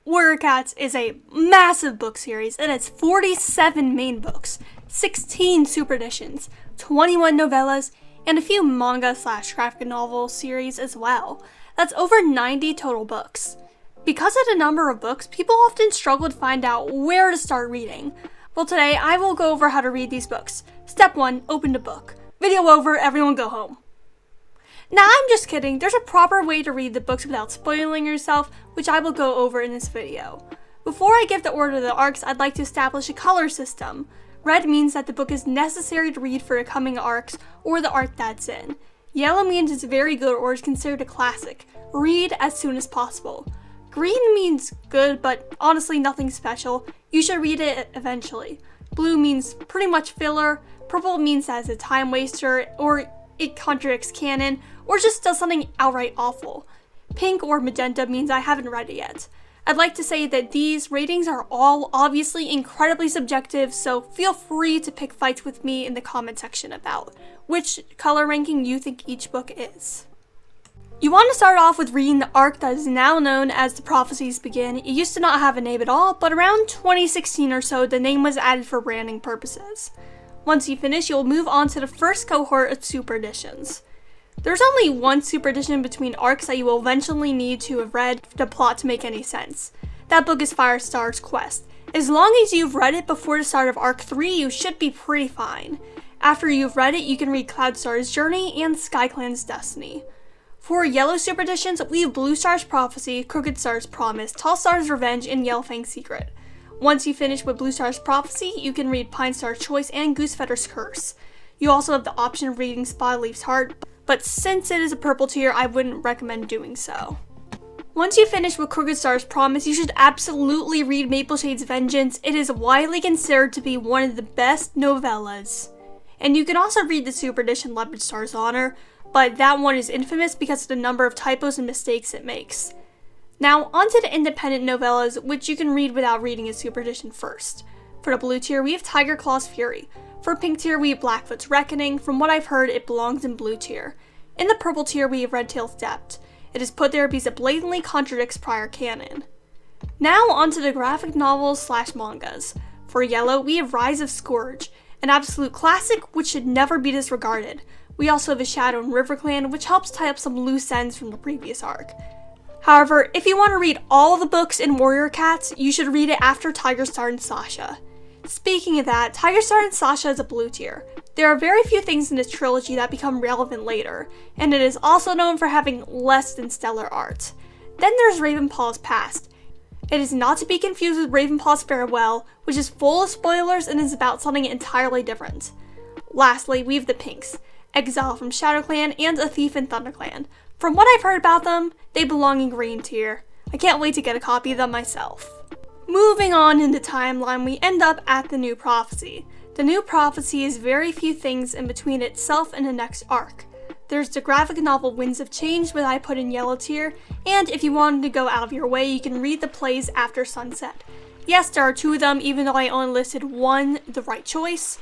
Warrior Cats is a massive book series. It has 47 main books, 16 super editions, 21 novellas, and a few manga/graphic novel series as well. That's over 90 total books. Because of the number of books, people often struggle to find out where to start reading. Well, today I will go over how to read these books. Step 1, open the book. Video over, everyone go home. Now, I'm just kidding. There's a proper way to read the books without spoiling yourself, which I will go over in this video. Before I give the order of the arcs, I'd like to establish a color system. Red means that the book is necessary to read for the coming arcs or the arc that's in. Yellow means it's very good or is considered a classic. Read as soon as possible. Green means good, but honestly nothing special. You should read it eventually. Blue means pretty much filler. Purple means that it's a time waster, or it contradicts canon, or just does something outright awful. Pink or magenta means I haven't read it yet. I'd like to say that these ratings are all obviously incredibly subjective, so feel free to pick fights with me in the comment section about which color ranking you think each book is. You want to start off with reading the arc that is now known as the Prophecies Begin. It used to not have a name at all, but around 2016 or so, the name was added for branding purposes. Once you finish, you'll move on to the first cohort of super editions. There's only one super edition between arcs that you will eventually need to have read for the plot to make any sense. That book is Firestar's Quest. As long as you've read it before the start of Arc 3, you should be pretty fine. After you've read it, you can read Cloudstar's Journey and SkyClan's Destiny. For yellow super editions, we have Blue Star's Prophecy, Crooked Star's Promise, Tall Star's Revenge, and Yellowfang's Secret. Once you finish with Blue Star's Prophecy, you can read Pine Star's Choice and Goosefeather's Curse. You also have the option of reading Spotleaf's Heart, but since it is a purple tier, I wouldn't recommend doing so. Once you finish with Crooked Star's Promise, you should absolutely read Mapleshade's Vengeance. It is widely considered to be one of the best novellas. And you can also read the super edition Leopard Star's Honor, but that one is infamous because of the number of typos and mistakes it makes. Now, onto the independent novellas, which you can read without reading a super edition first. For the blue tier, we have Tiger Claw's Fury. For pink tier, we have Blackfoot's Reckoning. From what I've heard, it belongs in blue tier. In the purple tier, we have Redtail's Depth. It is put there because it blatantly contradicts prior canon. Now, onto the graphic novels/mangas. For yellow, we have Rise of Scourge, an absolute classic which should never be disregarded. We also have A Shadow in River Clan, which helps tie up some loose ends from the previous arc. However, if you want to read all of the books in Warrior Cats, you should read it after Tiger Star and Sasha. Speaking of that, Tiger Star and Sasha is a blue tier. There are very few things in this trilogy that become relevant later, and it is also known for having less than stellar art. Then there's Ravenpaw's Past. It is not to be confused with Ravenpaw's Farewell, which is full of spoilers and is about something entirely different. Lastly, we have the pinks, Exile from Shadow Clan and A Thief in Thunder Clan. From what I've heard about them, they belong in green tier. I can't wait to get a copy of them myself. Moving on in the timeline, we end up at the New Prophecy. The New Prophecy is very few things in between itself and the next arc. There's the graphic novel Winds of Change, that I put in yellow tier, and if you wanted to go out of your way, you can read the plays after sunset. Yes, there are two of them, even though I only listed one, the right choice.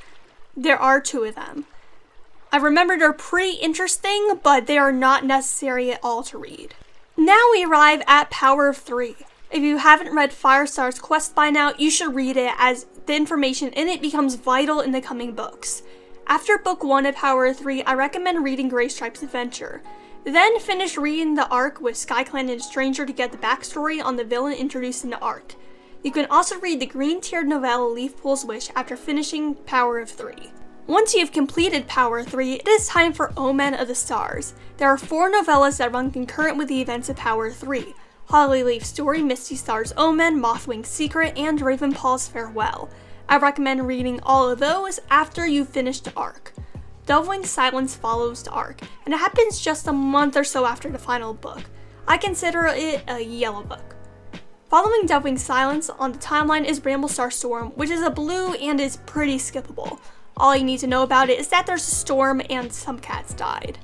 There are two of them. I remember they're pretty interesting, but they are not necessary at all to read. Now we arrive at Power of 3. If you haven't read Firestar's Quest by now, you should read it, as the information in it becomes vital in the coming books. After book 1 of Power of 3, I recommend reading Graystripe's Adventure. Then finish reading the arc with SkyClan and Stranger to get the backstory on the villain introduced in the arc. You can also read the green-tiered novella Leafpool's Wish after finishing Power of 3. Once you have completed Power 3, it is time for Omen of the Stars. There are 4 novellas that run concurrent with the events of Power 3. Hollyleaf's Story, Misty Star's Omen, Mothwing's Secret, and Ravenpaw's Farewell. I recommend reading all of those after you've finished the arc. Dovewing's Silence follows the arc, and it happens just a month or so after the final book. I consider it a yellow book. Following Dovewing's Silence on the timeline is Bramblestar Storm, which is a blue and is pretty skippable. All you need to know about it is that there's a storm and some cats died.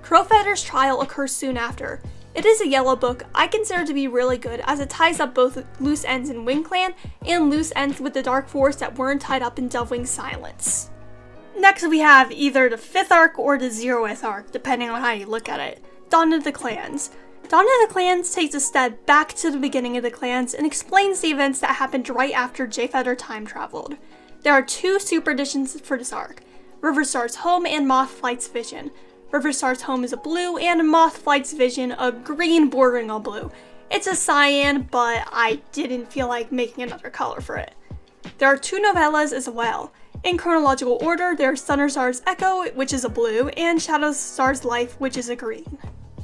Crowfeather's Trial occurs soon after. It is a yellow book I consider to be really good, as it ties up both loose ends in Wing Clan and loose ends with the Dark Force that weren't tied up in Dovewing's Silence. Next we have either the 5th arc or the 0th arc, depending on how you look at it. Dawn of the Clans. Dawn of the Clans takes a step back to the beginning of the clans and explains the events that happened right after Jayfeather time traveled. There are 2 super editions for this arc, Riverstar's Home and Mothflight's Vision. Riverstar's Home is a blue and Mothflight's Vision a green bordering on blue. It's a cyan, but I didn't feel like making another color for it. There are 2 novellas as well. In chronological order, there's Thunderstar's Echo, which is a blue, and Shadowstar's Life, which is a green.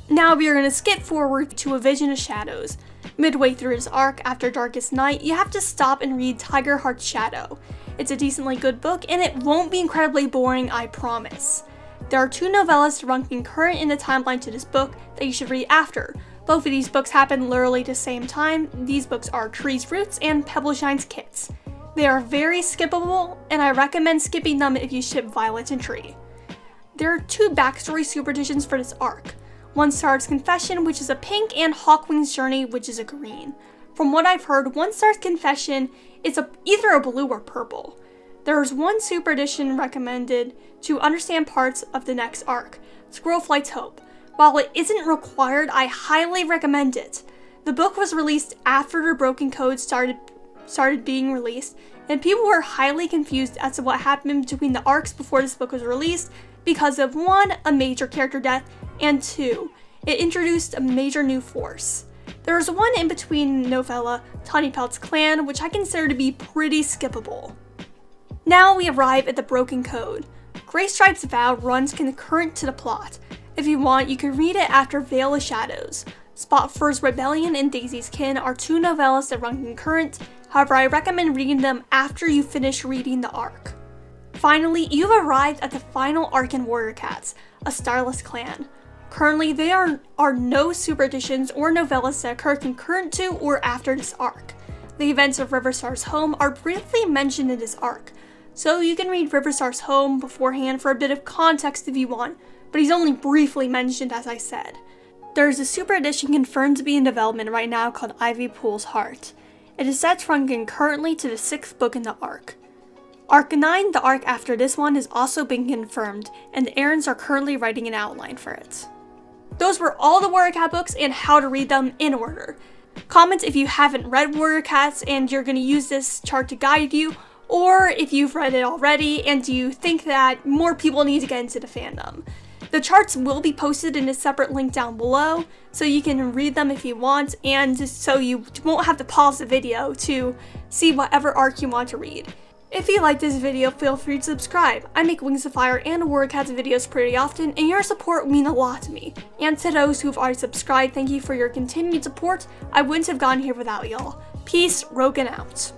Now we are going to skip forward to A Vision of Shadows. Midway through this arc, after Darkest Night, you have to stop and read Tigerheart's Shadow. It's a decently good book, and it won't be incredibly boring, I promise. There are 2 novellas to run concurrent in the timeline to this book that you should read after. Both of these books happen literally at the same time. These books are Tree's Roots and Pebbleshine's Kits. They are very skippable, and I recommend skipping them if you ship Violet and Tree. There are 2 backstory super editions for this arc. One Star's Confession, which is a pink, and Hawkwing's Journey, which is a green. From what I've heard, One Star's Confession is either a blue or purple. There is 1 super edition recommended to understand parts of the next arc, Squirrelflight's Hope. While it isn't required, I highly recommend it. The book was released after the Broken Code started being released, and people were highly confused as to what happened between the arcs before this book was released because of 1, a major character death, and 2, it introduced a major new force. There is 1 in between novella, Tawny Pelt's Clan, which I consider to be pretty skippable. Now we arrive at the Broken Code. Greystripe's Vow runs concurrent to the plot. If you want, you can read it after Veil of Shadows. Spotfur's Rebellion and Daisy's Kin are 2 novellas that run concurrent, however I recommend reading them after you finish reading the arc. Finally, you've arrived at the final arc in Warrior Cats, A Starless Clan. Currently, there are no super editions or novellas that occur concurrent to or after this arc. The events of Riverstar's Home are briefly mentioned in this arc, so you can read Riverstar's Home beforehand for a bit of context if you want, but he's only briefly mentioned as I said. There's a super edition confirmed to be in development right now called Ivy Pool's Heart. It is set to run concurrently to the 6th book in the arc. Arc 9, the arc after this one, has also been confirmed, and the Aarons are currently writing an outline for it. Those were all the Warrior Cat books and how to read them in order. Comment if you haven't read Warrior Cats and you're going to use this chart to guide you, or if you've read it already and you think that more people need to get into the fandom. The charts will be posted in a separate link down below, so you can read them if you want, and so you won't have to pause the video to see whatever arc you want to read. If you like this video, feel free to subscribe. I make Wings of Fire and Warrior Cats videos pretty often, and your support would mean a lot to me. And to those who have already subscribed, thank you for your continued support. I wouldn't have gotten here without y'all. Peace, Rogan out.